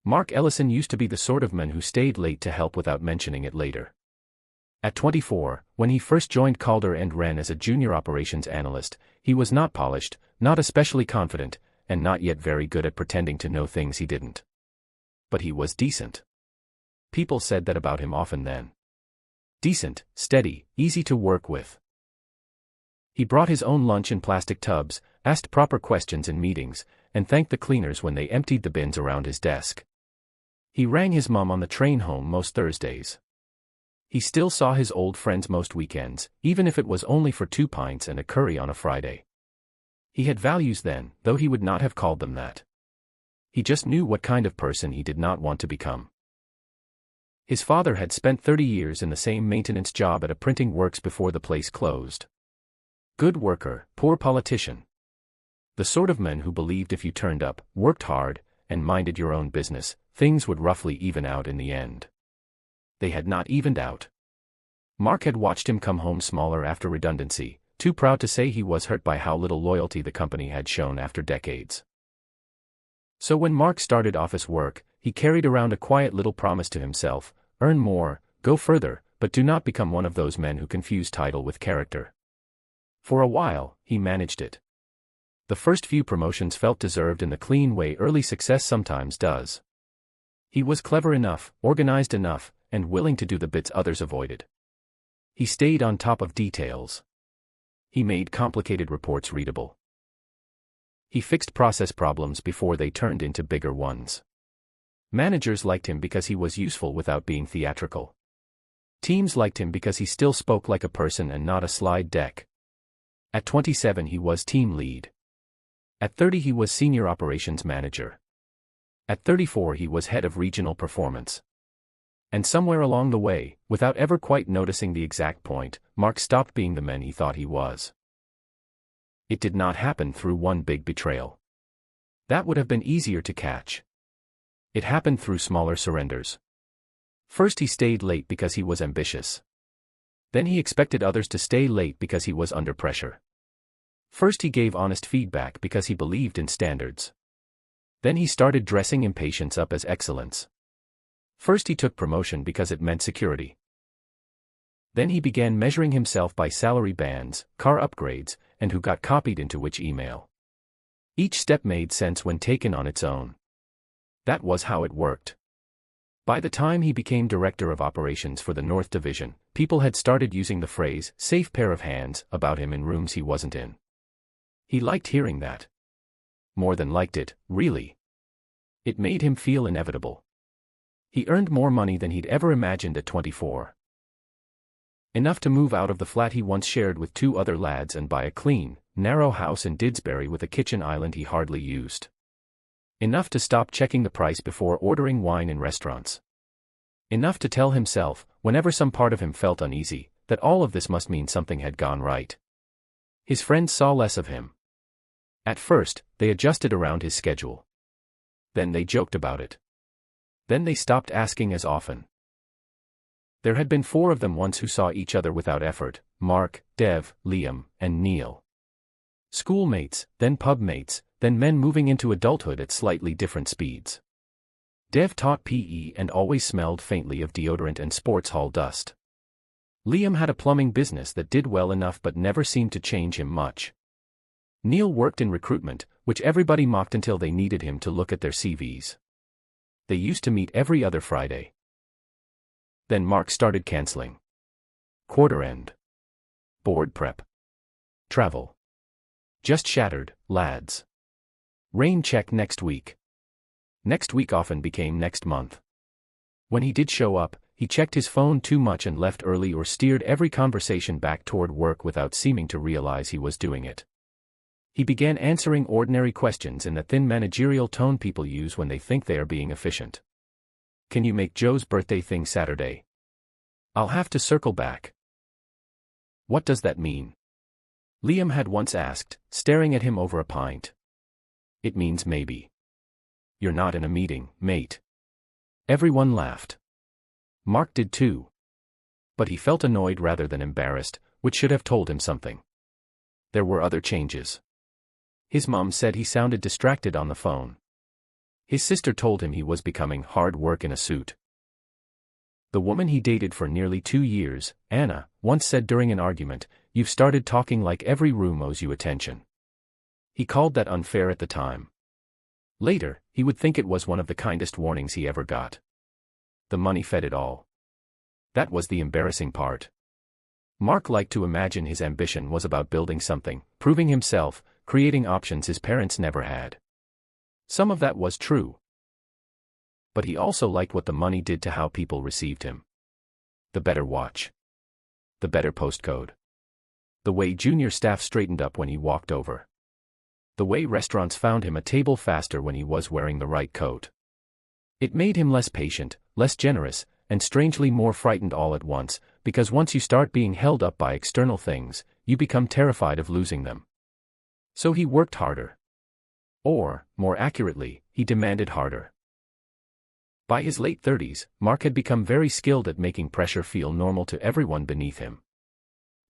Mark Ellison used to be the sort of man who stayed late to help without mentioning it later. At 24, when he first joined Calder and Wren as a junior operations analyst, he was not polished, not especially confident, and not yet very good at pretending to know things he didn't. But he was decent. People said that about him often then. Decent, steady, easy to work with. He brought his own lunch in plastic tubs, asked proper questions in meetings, and thanked the cleaners when they emptied the bins around his desk. He rang his mum on the train home most Thursdays. He still saw his old friends most weekends, even if it was only for 2 pints and a curry on a Friday. He had values then, though he would not have called them that. He just knew what kind of person he did not want to become. His father had spent 30 years in the same maintenance job at a printing works before the place closed. Good worker, poor politician. The sort of man who believed if you turned up, worked hard, and minded your own business, things would roughly even out in the end. They had not evened out. Mark had watched him come home smaller after redundancy, too proud to say he was hurt by how little loyalty the company had shown after decades. So when Mark started office work, he carried around a quiet little promise to himself: earn more, go further, but do not become one of those men who confuse title with character. For a while, he managed it. The first few promotions felt deserved in the clean way early success sometimes does. He was clever enough, organized enough, and willing to do the bits others avoided. He stayed on top of details. He made complicated reports readable. He fixed process problems before they turned into bigger ones. Managers liked him because he was useful without being theatrical. Teams liked him because he still spoke like a person and not a slide deck. At 27 he was team lead. At 30 he was senior operations manager. At 34 he was head of regional performance. And somewhere along the way, without ever quite noticing the exact point, Mark stopped being the man he thought he was. It did not happen through one big betrayal. That would have been easier to catch. It happened through smaller surrenders. First he stayed late because he was ambitious. Then he expected others to stay late because he was under pressure. First he gave honest feedback because he believed in standards. Then he started dressing impatience up as excellence. First he took promotion because it meant security. Then he began measuring himself by salary bands, car upgrades, and who got copied into which email. Each step made sense when taken on its own. That was how it worked. By the time he became director of operations for the North Division, people had started using the phrase "safe pair of hands" about him in rooms he wasn't in. He liked hearing that. More than liked it, really. It made him feel inevitable. He earned more money than he'd ever imagined at 24. Enough to move out of the flat he once shared with 2 other lads and buy a clean, narrow house in Didsbury with a kitchen island he hardly used. Enough to stop checking the price before ordering wine in restaurants. Enough to tell himself, whenever some part of him felt uneasy, that all of this must mean something had gone right. His friends saw less of him. At first, they adjusted around his schedule. Then they joked about it. Then they stopped asking as often. There had been 4 of them once who saw each other without effort: Mark, Dev, Liam, and Neil. Schoolmates, then pub mates, then men moving into adulthood at slightly different speeds. Dev taught PE and always smelled faintly of deodorant and sports hall dust. Liam had a plumbing business that did well enough but never seemed to change him much. Neil worked in recruitment, which everybody mocked until they needed him to look at their CVs. They used to meet every other Friday. Then Mark started canceling. Quarter end. Board prep. Travel. Just shattered, lads. Rain check next week. Next week often became next month. When he did show up, he checked his phone too much and left early or steered every conversation back toward work without seeming to realize he was doing it. He began answering ordinary questions in the thin managerial tone people use when they think they are being efficient. Can you make Joe's birthday thing Saturday? I'll have to circle back. What does that mean? Liam had once asked, staring at him over a pint. It means maybe. You're not in a meeting, mate. Everyone laughed. Mark did too. But he felt annoyed rather than embarrassed, which should have told him something. There were other changes. His mom said he sounded distracted on the phone. His sister told him he was becoming hard work in a suit. The woman he dated for nearly 2 years, Anna, once said during an argument, "You've started talking like every room owes you attention." He called that unfair at the time. Later, he would think it was one of the kindest warnings he ever got. The money fed it all. That was the embarrassing part. Mark liked to imagine his ambition was about building something, proving himself, creating options his parents never had. Some of that was true. But he also liked what the money did to how people received him. The better watch. The better postcode. The way junior staff straightened up when he walked over. The way restaurants found him a table faster when he was wearing the right coat. It made him less patient, less generous, and strangely more frightened all at once, because once you start being held up by external things, you become terrified of losing them. So he worked harder. Or, more accurately, he demanded harder. By his late 30s, Mark had become very skilled at making pressure feel normal to everyone beneath him.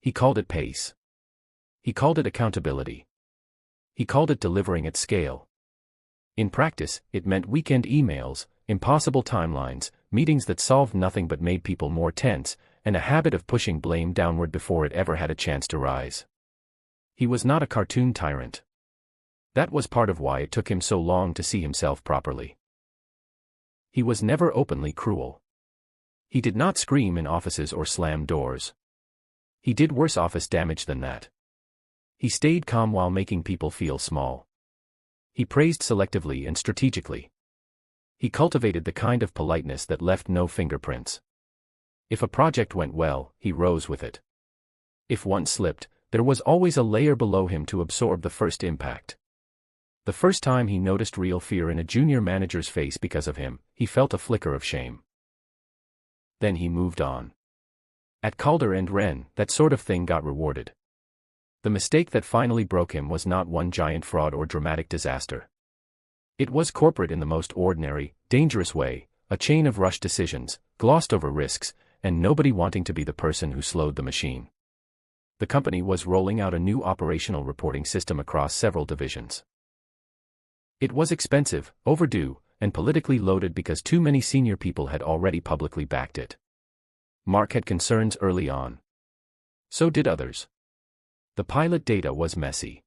He called it pace. He called it accountability. He called it delivering at scale. In practice, it meant weekend emails, impossible timelines, meetings that solved nothing but made people more tense, and a habit of pushing blame downward before it ever had a chance to rise. He was not a cartoon tyrant. That was part of why it took him so long to see himself properly. He was never openly cruel. He did not scream in offices or slam doors. He did worse office damage than that. He stayed calm while making people feel small. He praised selectively and strategically. He cultivated the kind of politeness that left no fingerprints. If a project went well, he rose with it. If one slipped, there was always a layer below him to absorb the first impact. The first time he noticed real fear in a junior manager's face because of him, he felt a flicker of shame. Then he moved on. At Calder and Wren, that sort of thing got rewarded. The mistake that finally broke him was not one giant fraud or dramatic disaster. It was corporate in the most ordinary, dangerous way, a chain of rushed decisions, glossed over risks, and nobody wanting to be the person who slowed the machine. The company was rolling out a new operational reporting system across several divisions. It was expensive, overdue, and politically loaded because too many senior people had already publicly backed it. Mark had concerns early on. So did others. The pilot data was messy.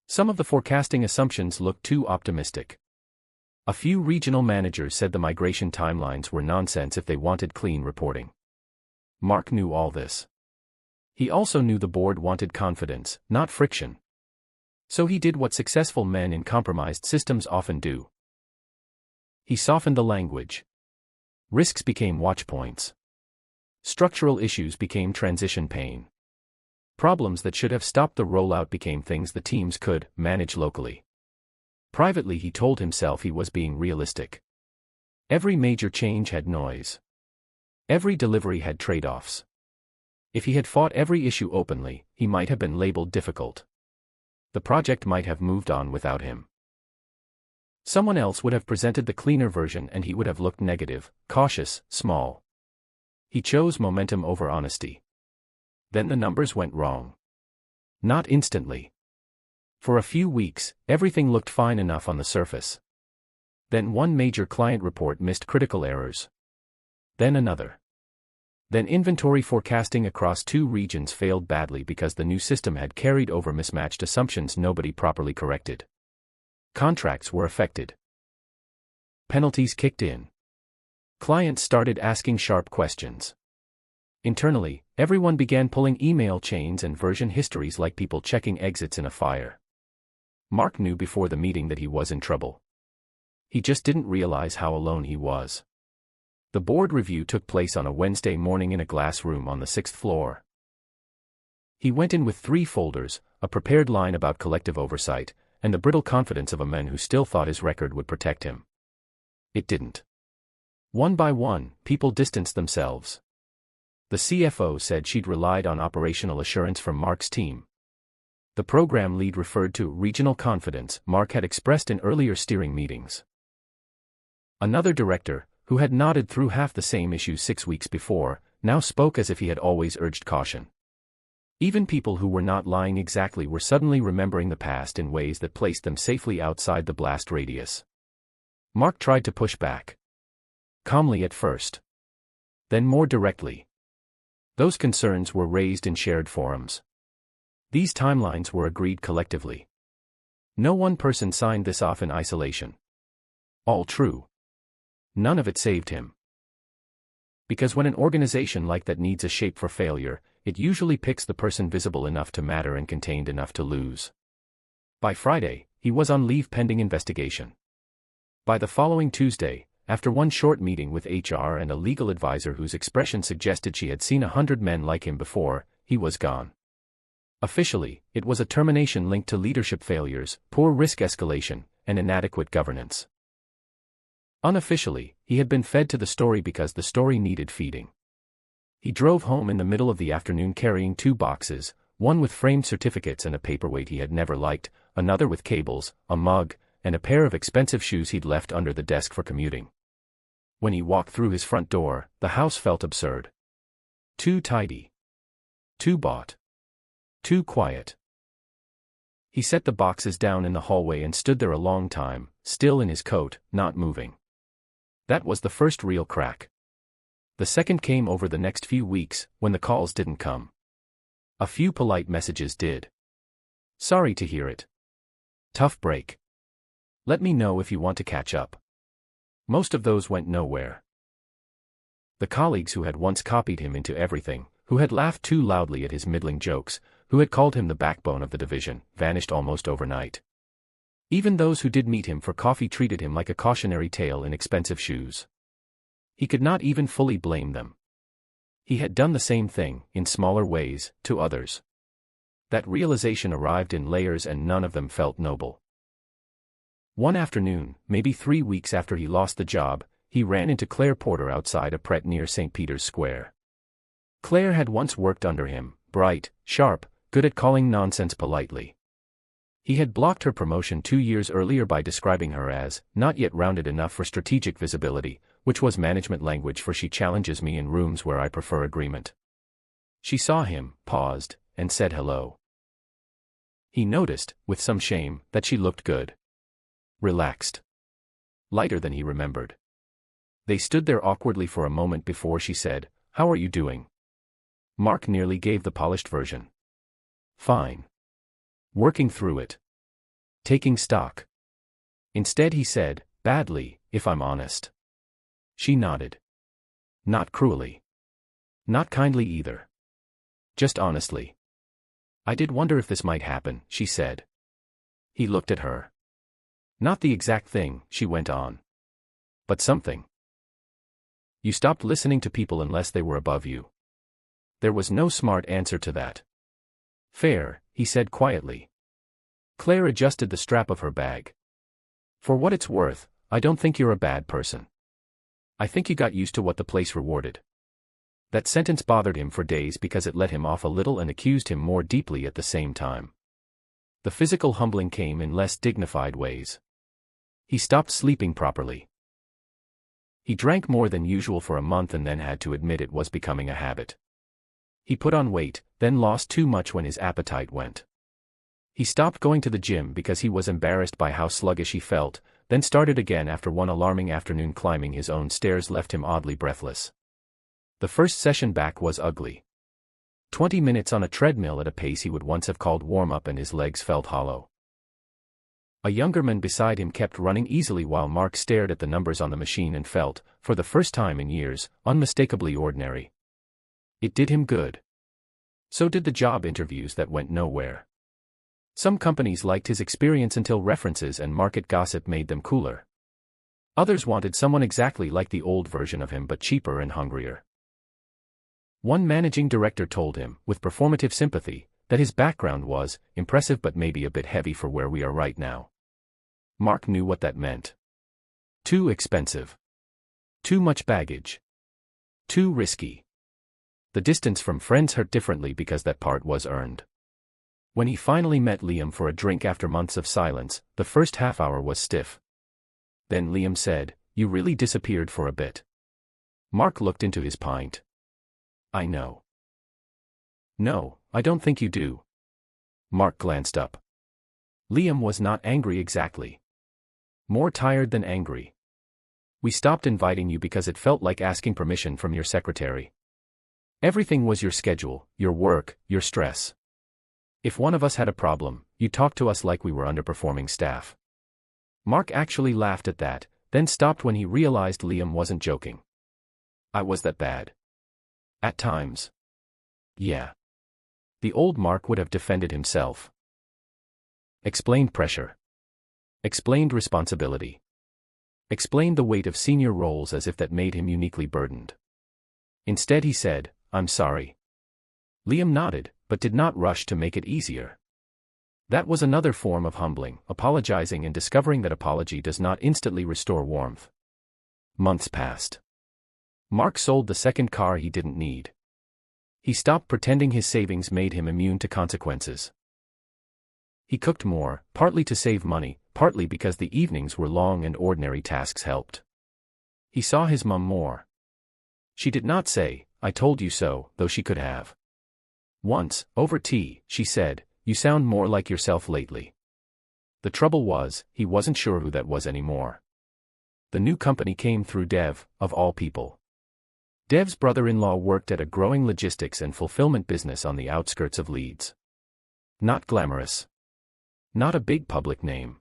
Some of the forecasting assumptions looked too optimistic. A few regional managers said the migration timelines were nonsense if they wanted clean reporting. Mark knew all this. He also knew the board wanted confidence, not friction. So he did what successful men in compromised systems often do. He softened the language. Risks became watch points. Structural issues became transition pain. Problems that should have stopped the rollout became things the teams could manage locally. Privately, he told himself he was being realistic. Every major change had noise. Every delivery had trade-offs. If he had fought every issue openly, he might have been labeled difficult. The project might have moved on without him. Someone else would have presented the cleaner version and he would have looked negative, cautious, small. He chose momentum over honesty. Then the numbers went wrong. Not instantly. For a few weeks, everything looked fine enough on the surface. Then one major client report missed critical errors. Then another. Then inventory forecasting across 2 regions failed badly because the new system had carried over mismatched assumptions nobody properly corrected. Contracts were affected. Penalties kicked in. Clients started asking sharp questions. Internally, everyone began pulling email chains and version histories like people checking exits in a fire. Mark knew before the meeting that he was in trouble. He just didn't realize how alone he was. The board review took place on a Wednesday morning in a glass room on the 6th floor. He went in with 3 folders, a prepared line about collective oversight, and the brittle confidence of a man who still thought his record would protect him. It didn't. One by one, people distanced themselves. The CFO said she'd relied on operational assurance from Mark's team. The program lead referred to regional confidence Mark had expressed in earlier steering meetings. Another director, who had nodded through half the same issues 6 weeks before, now spoke as if he had always urged caution. Even people who were not lying exactly were suddenly remembering the past in ways that placed them safely outside the blast radius. Mark tried to push back. Calmly at first. Then more directly. Those concerns were raised in shared forums. These timelines were agreed collectively. No one person signed this off in isolation. All true. None of it saved him. Because when an organization like that needs a shape for failure, it usually picks the person visible enough to matter and contained enough to lose. By Friday, he was on leave pending investigation. By the following Tuesday, after one short meeting with HR and a legal advisor whose expression suggested she had seen 100 men like him before, he was gone. Officially, it was a termination linked to leadership failures, poor risk escalation, and inadequate governance. Unofficially, he had been fed to the story because the story needed feeding. He drove home in the middle of the afternoon carrying 2 boxes, one with framed certificates and a paperweight he had never liked, another with cables, a mug, and a pair of expensive shoes he'd left under the desk for commuting. When he walked through his front door, the house felt absurd. Too tidy. Too bought. Too quiet. He set the boxes down in the hallway and stood there a long time, still in his coat, not moving. That was the first real crack. The second came over the next few weeks, when the calls didn't come. A few polite messages did. Sorry to hear it. Tough break. Let me know if you want to catch up. Most of those went nowhere. The colleagues who had once copied him into everything, who had laughed too loudly at his middling jokes, who had called him the backbone of the division, vanished almost overnight. Even those who did meet him for coffee treated him like a cautionary tale in expensive shoes. He could not even fully blame them. He had done the same thing, in smaller ways, to others. That realization arrived in layers and none of them felt noble. One afternoon, maybe 3 weeks after he lost the job, he ran into Claire Porter outside a Pret near St. Peter's Square. Claire had once worked under him, bright, sharp, good at calling nonsense politely. He had blocked her promotion 2 years earlier by describing her as not yet rounded enough for strategic visibility, which was management language for she challenges me in rooms where I prefer agreement. She saw him, paused, and said hello. He noticed, with some shame, that she looked good. Relaxed. Lighter than he remembered. They stood there awkwardly for a moment before she said, "How are you doing?" Mark nearly gave the polished version. Fine. Working through it. Taking stock. Instead he said, badly, if I'm honest. She nodded. Not cruelly. Not kindly either. Just honestly. I did wonder if this might happen, she said. He looked at her. Not the exact thing, she went on. But something. You stopped listening to people unless they were above you. There was no smart answer to that. Fair, he said quietly. Claire adjusted the strap of her bag. For what it's worth, I don't think you're a bad person. I think you got used to what the place rewarded. That sentence bothered him for days because it let him off a little and accused him more deeply at the same time. The physical humbling came in less dignified ways. He stopped sleeping properly. He drank more than usual for a month and then had to admit it was becoming a habit. He put on weight, then lost too much when his appetite went. He stopped going to the gym because he was embarrassed by how sluggish he felt, then started again after one alarming afternoon climbing his own stairs left him oddly breathless. The first session back was ugly. 20 minutes on a treadmill at a pace he would once have called warm-up and his legs felt hollow. A younger man beside him kept running easily while Mark stared at the numbers on the machine and felt, for the first time in years, unmistakably ordinary. It did him good. So did the job interviews that went nowhere. Some companies liked his experience until references and market gossip made them cooler. Others wanted someone exactly like the old version of him but cheaper and hungrier. One managing director told him, with performative sympathy, that his background was impressive but maybe a bit heavy for where we are right now. Mark knew what that meant. Too expensive. Too much baggage. Too risky. The distance from friends hurt differently because that part was earned. When he finally met Liam for a drink after months of silence, the first half hour was stiff. Then Liam said, "You really disappeared for a bit." Mark looked into his pint. "I know." "No, I don't think you do." Mark glanced up. Liam was not angry exactly. More tired than angry. We stopped inviting you because it felt like asking permission from your secretary. Everything was your schedule, your work, your stress. If one of us had a problem, you talked to us like we were underperforming staff. Mark actually laughed at that, then stopped when he realized Liam wasn't joking. I was that bad. At times. Yeah. The old Mark would have defended himself. Explained pressure. Explained responsibility. Explained the weight of senior roles as if that made him uniquely burdened. Instead he said, I'm sorry. Liam nodded, but did not rush to make it easier. That was another form of humbling, apologizing and discovering that apology does not instantly restore warmth. Months passed. Mark sold the second car he didn't need. He stopped pretending his savings made him immune to consequences. He cooked more, partly to save money, partly because the evenings were long and ordinary tasks helped. He saw his mum more. She did not say, I told you so, though she could have. Once, over tea, she said, you sound more like yourself lately. The trouble was, he wasn't sure who that was anymore. The new company came through Dev, of all people. Dev's brother-in-law worked at a growing logistics and fulfillment business on the outskirts of Leeds. Not glamorous. Not a big public name.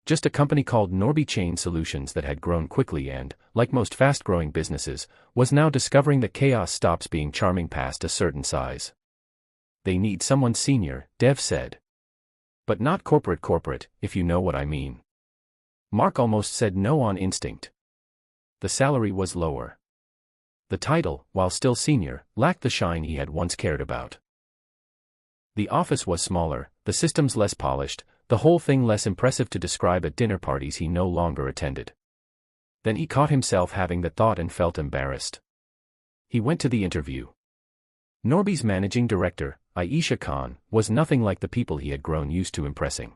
Just a company called Norby Chain Solutions that had grown quickly and, like most fast-growing businesses, was now discovering that chaos stops being charming past a certain size. They need someone senior, Dev said. But not corporate, if you know what I mean. Mark almost said no on instinct. The salary was lower. The title, while still senior, lacked the shine he had once cared about. The office was smaller, the systems less polished, the whole thing less impressive to describe at dinner parties he no longer attended. Then he caught himself having the thought and felt embarrassed. He went to the interview. Norby's managing director, Aisha Khan, was nothing like the people he had grown used to impressing.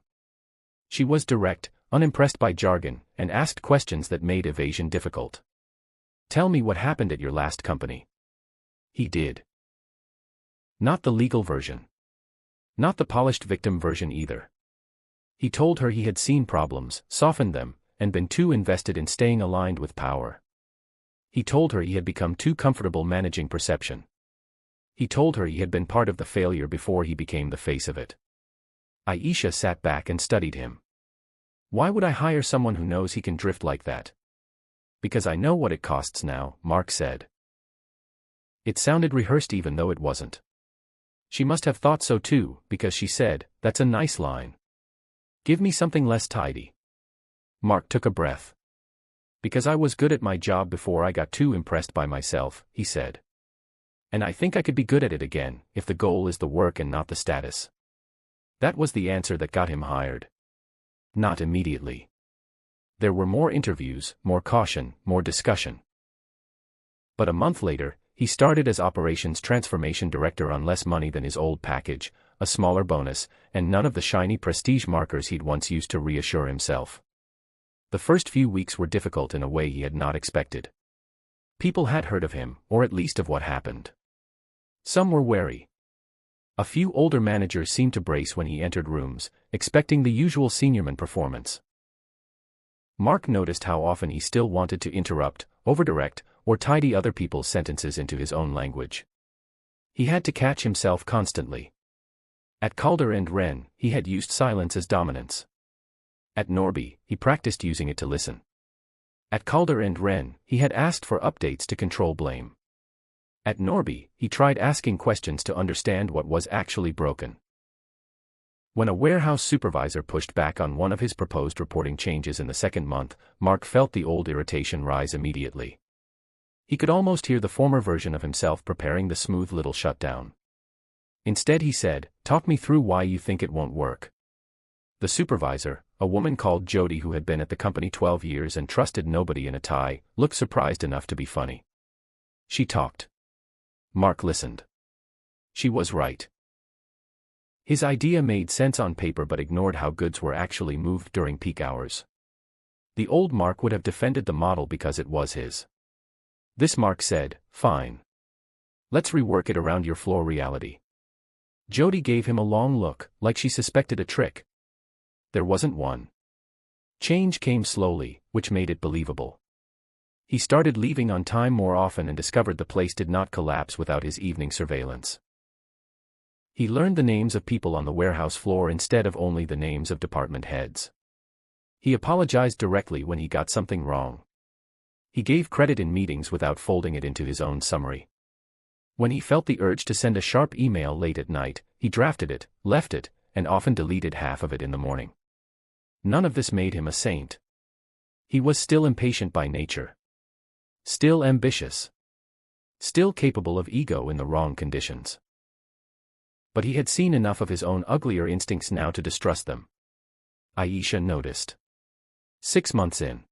She was direct, unimpressed by jargon, and asked questions that made evasion difficult. Tell me what happened at your last company. He did. Not the legal version. Not the polished victim version either. He told her he had seen problems, softened them, and been too invested in staying aligned with power. He told her he had become too comfortable managing perception. He told her he had been part of the failure before he became the face of it. Aisha sat back and studied him. Why would I hire someone who knows he can drift like that? Because I know what it costs now, Mark said. It sounded rehearsed even though it wasn't. She must have thought so too, because she said, that's a nice line. Give me something less tidy. Mark took a breath. Because I was good at my job before I got too impressed by myself, he said. And I think I could be good at it again, if the goal is the work and not the status. That was the answer that got him hired. Not immediately. There were more interviews, more caution, more discussion. But a month later, he started as Operations Transformation Director on less money than his old package, a smaller bonus, and none of the shiny prestige markers he'd once used to reassure himself. The first few weeks were difficult in a way he had not expected. People had heard of him, or at least of what happened. Some were wary. A few older managers seemed to brace when he entered rooms, expecting the usual seniorman performance. Mark noticed how often he still wanted to interrupt, overdirect, or tidy other people's sentences into his own language. He had to catch himself constantly. At Calder and Wren, he had used silence as dominance. At Norby, he practiced using it to listen. At Calder and Wren, he had asked for updates to control blame. At Norby, he tried asking questions to understand what was actually broken. When a warehouse supervisor pushed back on one of his proposed reporting changes in the second month, Mark felt the old irritation rise immediately. He could almost hear the former version of himself preparing the smooth little shutdown. Instead he said, "Talk me through why you think it won't work." The supervisor, a woman called Jody who had been at the company 12 years and trusted nobody in a tie, looked surprised enough to be funny. She talked. Mark listened. She was right. His idea made sense on paper but ignored how goods were actually moved during peak hours. The old Mark would have defended the model because it was his. This Mark said, "Fine. Let's rework it around your floor reality." Jody gave him a long look, like she suspected a trick. There wasn't one. Change came slowly, which made it believable. He started leaving on time more often and discovered the place did not collapse without his evening surveillance. He learned the names of people on the warehouse floor instead of only the names of department heads. He apologized directly when he got something wrong. He gave credit in meetings without folding it into his own summary. When he felt the urge to send a sharp email late at night, he drafted it, left it, and often deleted half of it in the morning. None of this made him a saint. He was still impatient by nature. Still ambitious. Still capable of ego in the wrong conditions. But he had seen enough of his own uglier instincts now to distrust them. Aisha noticed. 6 months in.